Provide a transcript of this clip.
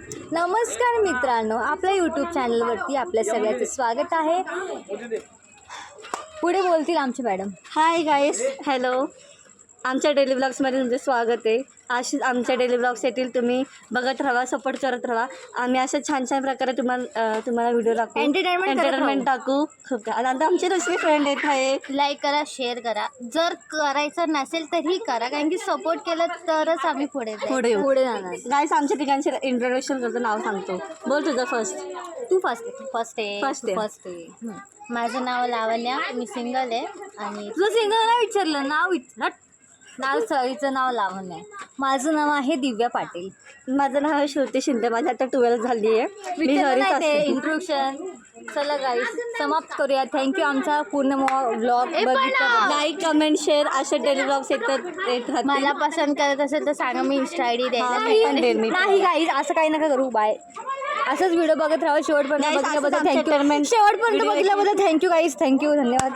नमस्कार मित्रांनो, आपल्या यूट्यूब चॅनलवरती आपल्या सगळ्याचं स्वागत आहे. पुढे बोलतील आमचे मॅडम. Hi guys, hello. आमच्या डेली ब्लॉग्समध्ये तुमचं स्वागत आहे. अशीच आमच्या डेली ब्लॉग्स येतील, तुम्ही बघत राहा, सपोर्ट करत राहा. आम्ही असं छान छान प्रकारे तुम्हाला व्हिडिओ टाकू, एंटरटेनमेंट टाकू. खूप काय. आणि आता आमचे दुसरे फ्रेंड येत आहे. लाईक करा, शेअर करा. जर करायचं नसेल तरी करा, कारण की सपोर्ट केलं तरच आम्ही पुढे जाणार. गाईस, आमच्या ठिकाणचे इंट्रोडक्शन करतो, नाव सांगतो. बोल तुझं फर्स्ट. तू फर्स्ट आहे. माझं नाव लावण्या, मी सिंगल आहे. आणि तुझं सिंगल नाही विचारलं, नाव नाव सळीचं नाव लावून आहे. माझं नाव आहे दिव्या पाटील. माझं नाव आहे श्रुती शिंदे. माझी आता 12th झाली आहे. मी घरीच असते. इंट्रोडक्शन. चला गाईस, समाप्त करूया. थँक्यू आमचा पूर्ण व्लॉग बघितला. लाईक, कमेंट, शेअर असे डेली ब्लॉग्स येत राहतील. मला पसंत करत असेल तर सांगा, मी इंस्टा आयडी द्यायला. नाही गाईस, असं काही नका करू. बाय. असंच व्हिडिओ बघत राहा. शेवटपर्यंत बघितल्याबद्दल थँक्यू. थँक्यू गाईस. थँक्यू, धन्यवाद.